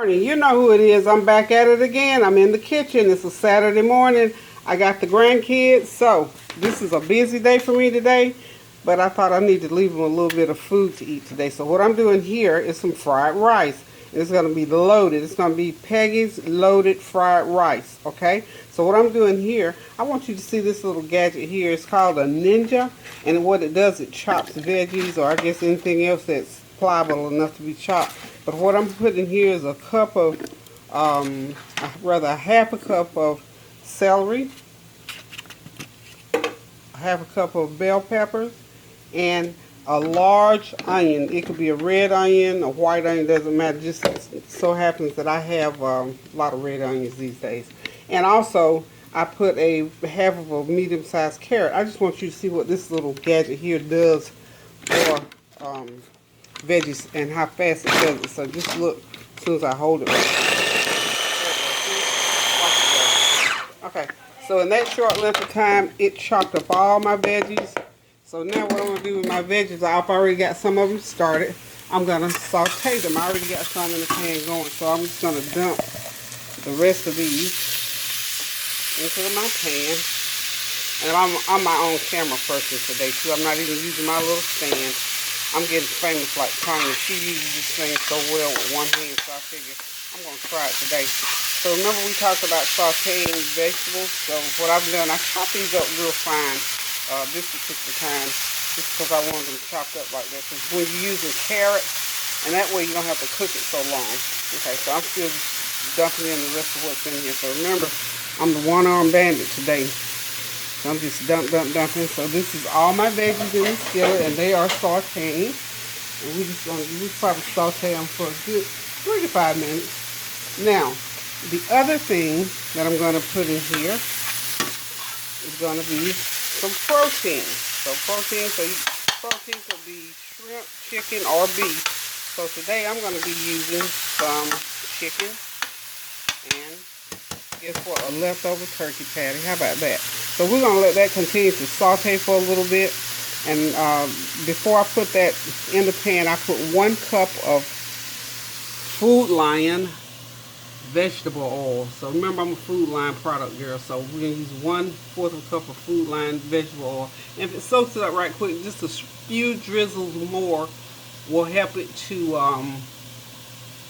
Morning, you know who it is. I'm back at it again. I'm in the kitchen. It's a Saturday morning. I got the grandkids, so this is a busy day for me today. But I thought I need to leave them a little bit of food to eat today. So what I'm doing here is some fried rice. It's going to be loaded. It's going to be Peggy's loaded fried rice. Okay. So what I'm doing here, I want you to see this little gadget here. It's called a Ninja, and what it does, it chops veggies, or I guess anything else that's pliable enough to be chopped. But what I'm putting here is a cup of, rather a half a cup of celery, half a cup of bell peppers, and a large onion. It could be a red onion, a white onion, doesn't matter. Just so happens that I have a lot of red onions these days. And also, I put a half of a medium-sized carrot. I just want you to see what this little gadget here does for veggies and how fast it does it. So just look as soon as I hold it. Okay, so in that short length of time, it chopped up all my veggies. So now what I'm going to do with my veggies, I've already got some of them started. I'm going to saute them. I already got some in the pan going, so I'm just going to dump the rest of these into my pan. And I'm my own camera person today, too. I'm not even using my little stand. I'm getting famous like Tanya. She uses this thing so well with one hand, so I figure I'm going to try it today. So remember we talked about sauteing vegetables. So what I've done, I chop these up real fine this particular time, just because I wanted them chopped up like that. Because when you're using carrots, and that way you don't have to cook it so long. Okay, so I'm still dumping in the rest of what's in here. So remember, I'm the one-armed bandit today. So I'm just dumping. So this is all my veggies in the skillet, and they are sauteing. And we probably saute them for a good 3 to 5 minutes. Now, the other thing that I'm going to put in here is going to be some protein. So protein could be shrimp, chicken, or beef. So today I'm going to be using some chicken and guess what? A leftover turkey patty. How about that? So we're going to let that continue to saute for a little bit. And before I put that in the pan, I put 1 cup of Food Lion vegetable oil. So remember, I'm a Food Lion product girl. So we're going to use 1/4 cup of Food Lion vegetable oil. And if it soaks it up right quick, just a few drizzles more will help it to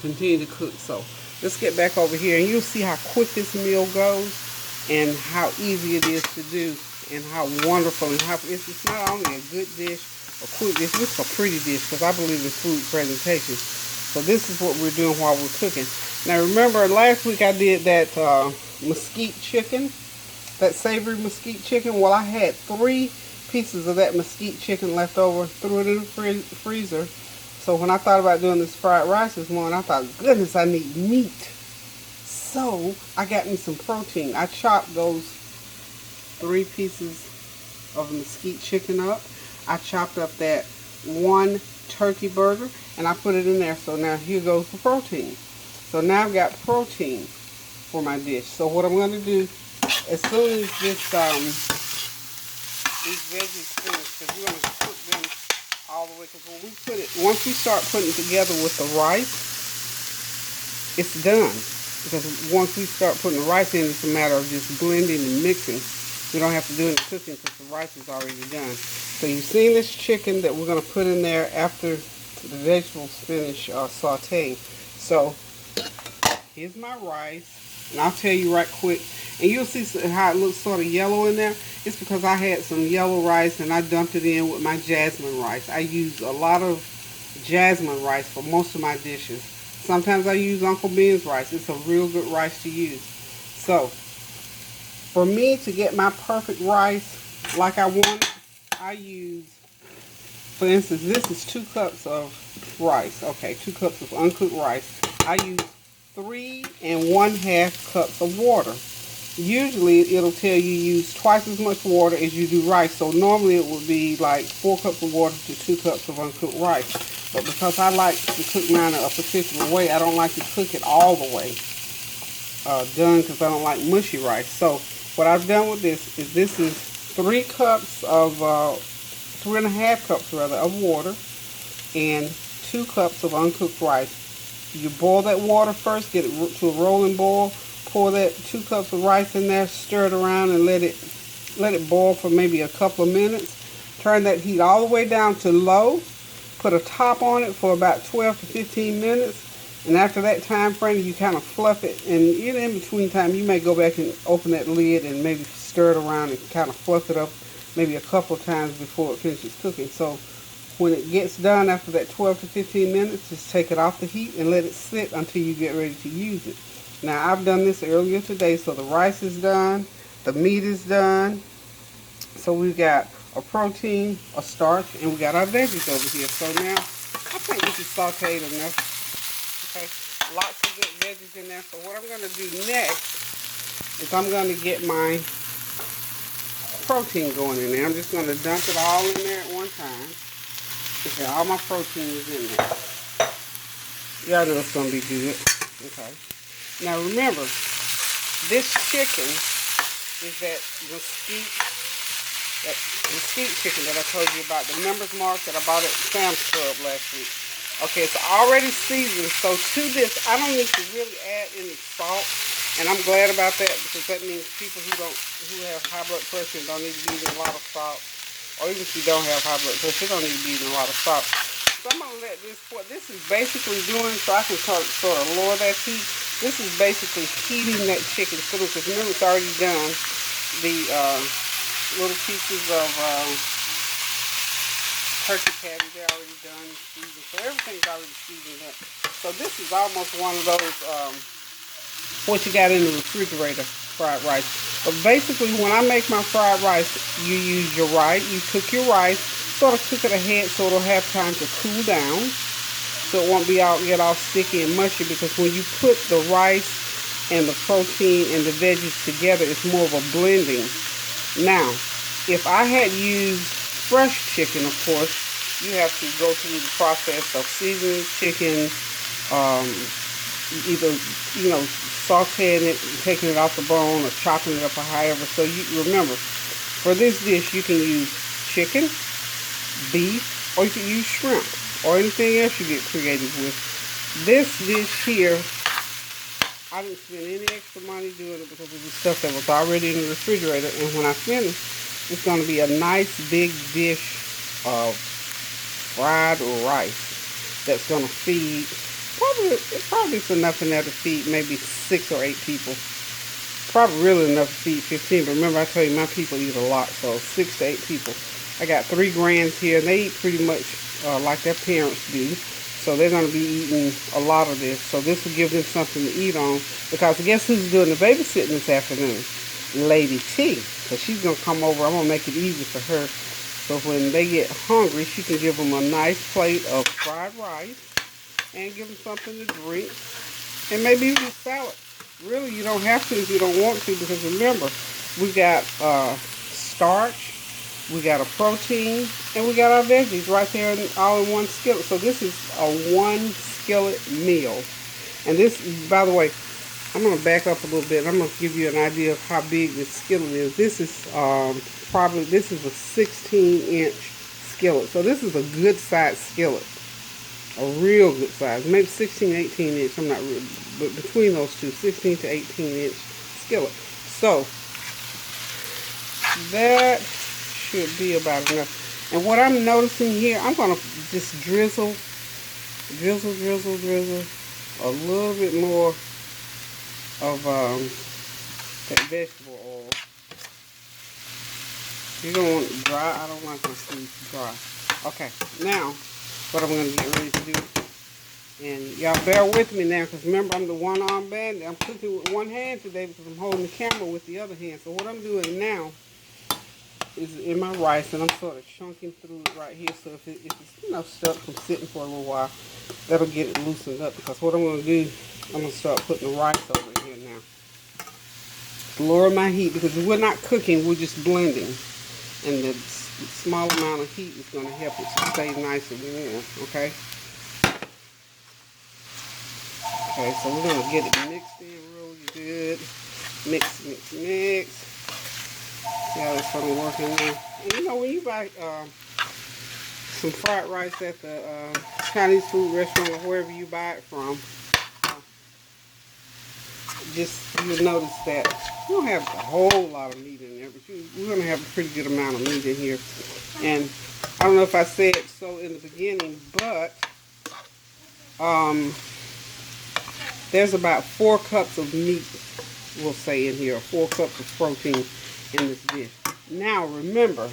continue to cook. So let's get back over here, and you'll see how quick this meal goes and how easy it is to do and how wonderful and how it's not only a good dish, a quick dish, it's a pretty dish because I believe in food presentation. So this is what we're doing while we're cooking. Now remember last week I did that mesquite chicken, that savory mesquite chicken. Well, I had 3 pieces of that mesquite chicken left over, threw it in the freezer. So when I thought about doing this fried rice this morning, I thought, goodness, I need meat. So I got me some protein. I chopped those 3 pieces of mesquite chicken up. I chopped up that 1 turkey burger, and I put it in there. So now here goes the protein. So now I've got protein for my dish. So what I'm going to do, as soon as these veggies finish, because we're going to cook them all the way, because when once we start putting together with the rice, it's done. Because once we start putting the rice in, it's a matter of just blending and mixing. We don't have to do any cooking because the rice is already done. So you've seen this chicken that we're going to put in there after the vegetables finish sauteing. So here's my rice, and I'll tell you right quick, and you'll see how it looks sort of yellow in there. It's because I had some yellow rice and I dumped it in with my jasmine rice. I use a lot of jasmine rice for most of my dishes. Sometimes I use Uncle Ben's rice. It's a real good rice to use. So for me to get my perfect rice like I want it, I use, for instance, this is 2 cups of rice. Okay, 2 cups of uncooked rice. I use 3 1/2 cups of water. Usually it'll tell you use twice as much water as you do rice. So normally it would be like 4 cups of water to 2 cups of uncooked rice. But because I like to cook mine a particular way, I don't like to cook it all the way done because I don't like mushy rice. So what I've done with this is 3 cups of 3 1/2 cups rather of water and 2 cups of uncooked rice. You boil that water first, get it to a rolling boil. Pour that 2 cups of rice in there, stir it around, and let it boil for maybe a couple of minutes. Turn that heat all the way down to low. Put a top on it for about 12 to 15 minutes. And after that time frame, you kind of fluff it. And in between time, you may go back and open that lid and maybe stir it around and kind of fluff it up maybe a couple of times before it finishes cooking. So when it gets done after that 12 to 15 minutes, just take it off the heat and let it sit until you get ready to use it. Now, I've done this earlier today, so the rice is done, the meat is done. So we've got a protein, a starch, and we got our veggies over here. So now, I think this is sauteed enough. Okay, lots of good veggies in there. So what I'm going to do next is I'm going to get my protein going in there. I'm just going to dump it all in there at one time. Okay, all my protein is in there. Y'all know it's going to be good. Okay. Now remember, this chicken is that mesquite chicken that I told you about, the Members Mark that I bought at Sam's Club last week. Okay, it's already seasoned, so to this, I don't need to really add any salt, and I'm glad about that because that means people who have high blood pressure don't need to be eating a lot of salt, or even if you don't have high blood pressure, you don't need to be eating a lot of salt. So I'm going to let this is basically doing, so I can sort of lower that heat. This is basically heating that chicken through, because remember it's already done. The little pieces of turkey patty, they're already done, seasoned. So everything's already seasoned up. So this is almost one of those, what you got in the refrigerator, fried rice. But basically, when I make my fried rice, you use you cook your rice, sort of cook it ahead so it'll have time to cool down. So it won't get all sticky and mushy, because when you put the rice and the protein and the veggies together, it's more of a blending. Now, if I had used fresh chicken, of course, you have to go through the process of seasoning chicken, either, sauteing it, taking it off the bone, or chopping it up, or however. So you remember, for this dish, you can use chicken, beef, or you can use shrimp, or anything else you get creative with. This dish here, I didn't spend any extra money doing it because of the stuff that was already in the refrigerator. And when I finish, it's going to be a nice big dish of fried rice that's going to feed, probably it's enough in there to feed maybe 6 or 8 people. Probably really enough to feed 15, but remember I told you my people eat a lot, so 6 to 8 people. I got 3 grands here, and they eat pretty much like their parents do. So they're going to be eating a lot of this. So this will give them something to eat on. Because guess who's doing the babysitting this afternoon? Lady T. So she's going to come over. I'm going to make it easy for her. So when they get hungry, she can give them a nice plate of fried rice. And give them something to drink. And maybe even a salad. Really, you don't have to if you don't want to. Because remember, we got starch. We got a protein, and we got our veggies right there all in one skillet. So this is a 1 skillet meal. And this, by the way, I'm going to back up a little bit. I'm going to give you an idea of how big this skillet is. This is this is a 16-inch skillet. So this is a good size skillet. A real good size. Maybe 16, 18 inch. I'm not really, but between those two, 16 to 18 inch skillet. So that should be about enough. And what I'm noticing here, I'm going to just drizzle a little bit more of that vegetable oil. You don't want it dry. I don't like my food dry. Okay, now what I'm going to get ready to do, and y'all bear with me now, because remember I'm the one-arm bandit. I'm cooking with one hand today because I'm holding the camera with the other hand. So what I'm doing now is in my rice, and I'm sort of chunking through it right here. So if it's stuck from sitting for a little while, that'll get it loosened up. Because what I'm going to do, I'm going to start putting the rice over here now. Lower my heat, because we're not cooking, we're just blending, and the small amount of heat is going to help it to stay nice and warm. Okay. Okay, so we're going to get it mixed in real good. Mix. See how it's going to work in there. And when you buy some fried rice at the Chinese food restaurant or wherever you buy it from, you'll notice that we don't have a whole lot of meat in there, but we're going to have a pretty good amount of meat in here. And I don't know if I said so in the beginning, but there's about 4 cups of meat, we'll say in here, 4 cups of protein in this dish. Now remember,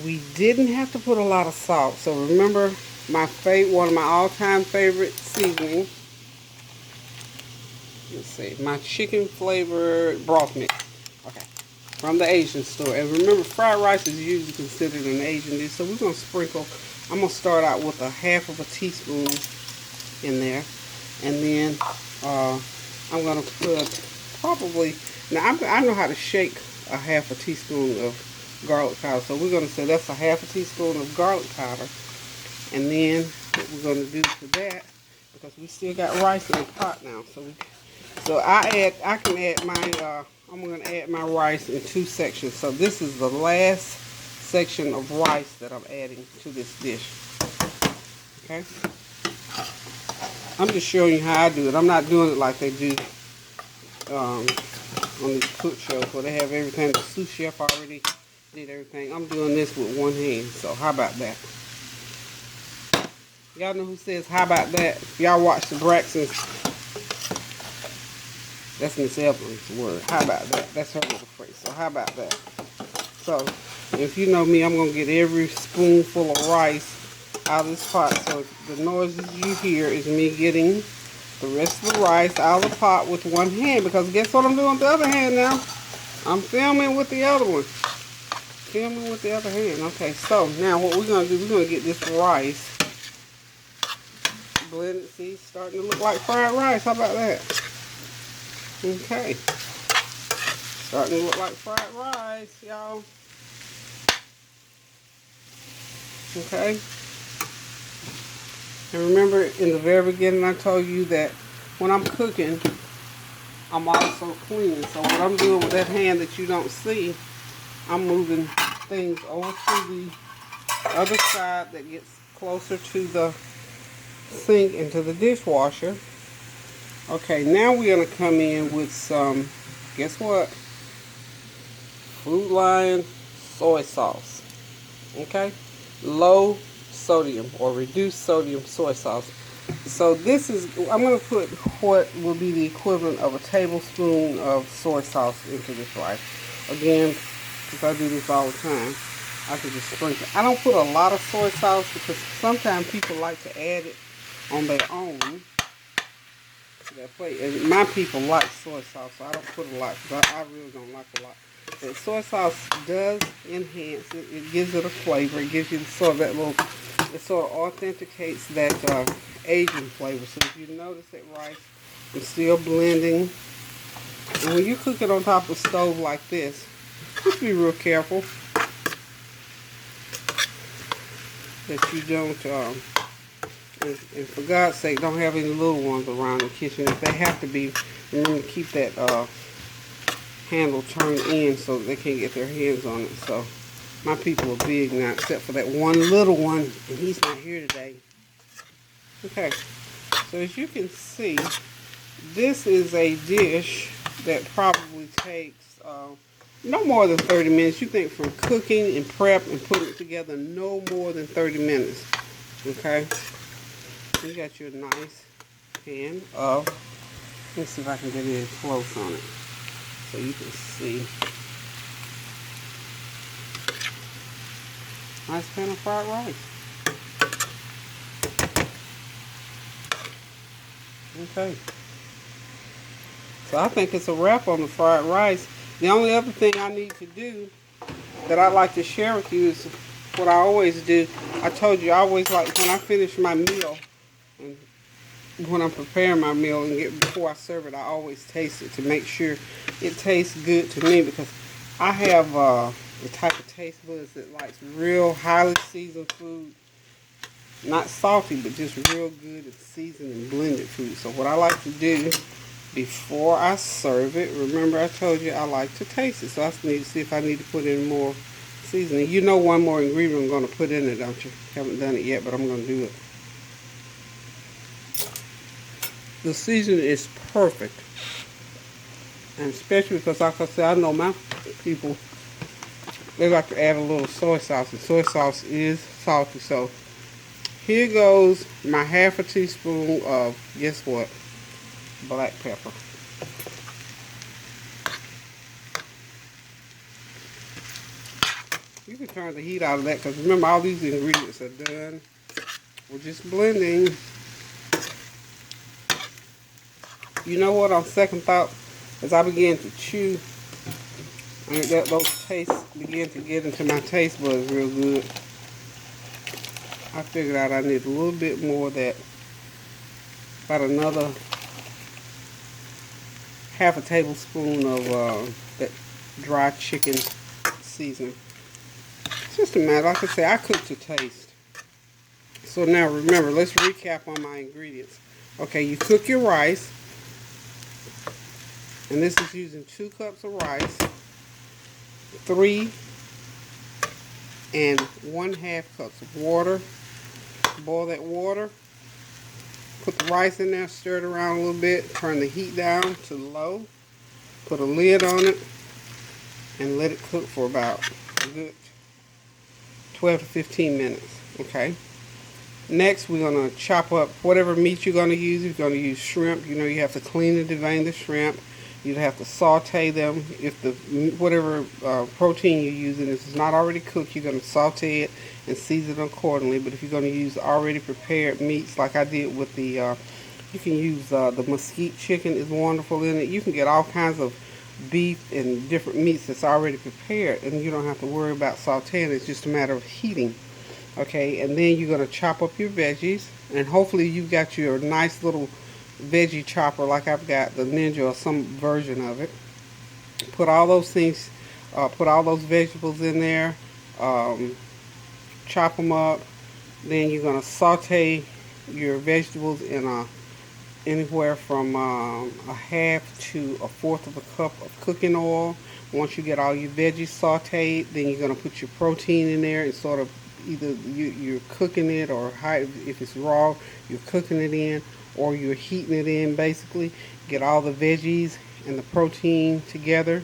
we didn't have to put a lot of salt. So remember one of my all-time favorite seasonings. Let's see, my chicken flavored broth mix. Okay, from the Asian store. And remember, fried rice is usually considered an Asian dish, so we're gonna sprinkle. I'm gonna start out with a half of a teaspoon in there, and then I'm gonna put probably. Now I know how to shake a half a teaspoon of garlic powder, so we're gonna say that's a half a teaspoon of garlic powder, and then what we're gonna do to that, because we still got rice in the pot now, so I can add my I'm gonna add my rice in 2 sections. So this is the last section of rice that I'm adding to this dish. Okay, I'm just showing you how I do it. I'm not doing it like they do on these cook shows where they have everything. The sous chef already did everything. I'm doing this with one hand. So how about that? Y'all know who says how about that? Y'all watch the Braxtons. That's Miss Evelyn's word. How about that? That's her little phrase. So how about that? So if you know me, I'm going to get every spoonful of rice out of this pot. So the noises you hear is me getting the rest of the rice out of the pot with one hand. Because guess what I'm doing with the other hand now? I'm filming with the other one. Filming with the other hand. Okay, so now what we're going to do, we're going to get this rice blended. See, it's starting to look like fried rice. How about that? Okay. Starting to look like fried rice, y'all. Okay. And remember, in the very beginning, I told you that when I'm cooking, I'm also cleaning. So what I'm doing with that hand that you don't see, I'm moving things over to the other side that gets closer to the sink and to the dishwasher. Okay, now we're going to come in with some, guess what? Food Lion soy sauce. Okay? Low sodium or reduced sodium soy sauce. So this is, I'm going to put what will be the equivalent of a tablespoon of soy sauce into this rice. Again, because I do this all the time, I can just sprinkle. I don't put a lot of soy sauce because sometimes people like to add it on their own. That plate. And my people like soy sauce, so I don't put a lot because I really don't like a lot. But soy sauce does enhance it. It gives it a flavor. It gives you sort of that little, it sort of authenticates that Asian flavor. So if you notice that rice is still blending, and when you cook it on top of the stove like this, just be real careful that you don't and for God's sake, don't have any little ones around the kitchen. If they have to be, remember to keep that handle turned in so that they can't get their hands on it. So my people are big now, except for that one little one, and he's not here today. Okay, so as you can see, this is a dish that probably takes no more than 30 minutes. You think from cooking and prep and putting it together, no more than 30 minutes. Okay. You got your nice pan of, let's see if I can get in close on it so you can see. Nice pan of fried rice. Okay. So I think it's a wrap on the fried rice. The only other thing I need to do that I'd like to share with you is what I always do. I told you I always like, when I finish my meal, and when I'm preparing my meal and before I serve it, I always taste it to make sure it tastes good to me, because I have the type of taste buds that likes real highly seasoned food. Not salty, but just real good and seasoned and blended food. So what I like to do before I serve it, remember I told you I like to taste it. So I need to see if I need to put in more seasoning. You know one more ingredient I'm going to put in it, don't you? Haven't done it yet, but I'm going to do it. The seasoning is perfect. And especially because, like I said, I know my people, they like to add a little soy sauce, and soy sauce is salty. So here goes my half a teaspoon of, guess what, black pepper. You can turn the heat out of that because remember all these ingredients are done. We're just blending. You know what, on second thought, as I began to chew, and those tastes began to get into my taste buds real good, I figured out I need a little bit more of that, about another half a tablespoon of that dry chicken seasoning. It's just a matter, like I say, I cook to taste. So now remember, let's recap on my ingredients. Okay, you cook your rice, and this is using 2 cups of rice, 3 and 1/2 cups of water. Boil that water, put the rice in there, stir it around a little bit, turn the heat down to low, put a lid on it, and let it cook for about a good 12 to 15 minutes, okay? Next, we're going to chop up whatever meat you're going to use. If you're going to use shrimp, you know you have to clean and devein the shrimp. You'd have to saute them. If the whatever protein you're using is not already cooked, you're going to saute it and season it accordingly. But if you're going to use already prepared meats, like I did with the, you can use the mesquite chicken is wonderful in it. You can get all kinds of beef and different meats that's already prepared, and you don't have to worry about sauteing. It's just a matter of heating. Okay, and then you're going to chop up your veggies, and hopefully you've got your nice little veggie chopper like I've got the Ninja or some version of it. Put all those things, put all those vegetables in there, chop them up. Then you're going to saute your vegetables in anywhere from a half to a fourth of a cup of cooking oil. Once you get all your veggies sauteed, then you're going to put your protein in there and sort of either you're cooking it, or if it's raw, you're cooking it in, or you're heating it in. Basically, get all the veggies and the protein together.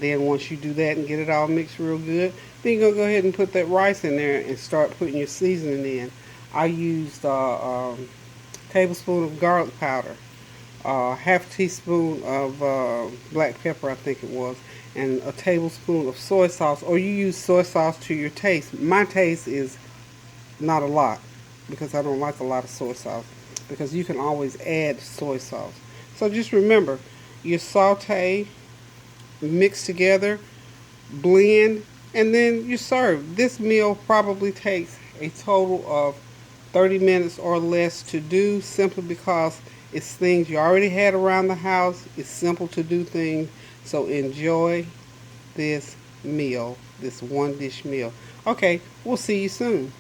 Then once you do that and get it all mixed real good, then you're going to go ahead and put that rice in there and start putting your seasoning in. I used a tablespoon of garlic powder, half a teaspoon of black pepper, I think it was, and a tablespoon of soy sauce, or you use soy sauce to your taste. My taste is not a lot because I don't like a lot of soy sauce, because you can always add soy sauce. So just remember, you saute, mix together, blend, and then you serve. This meal probably takes a total of 30 minutes or less to do, simply because it's things you already had around the house. It's simple to do things. So enjoy this meal, this one dish meal. Okay, we'll see you soon.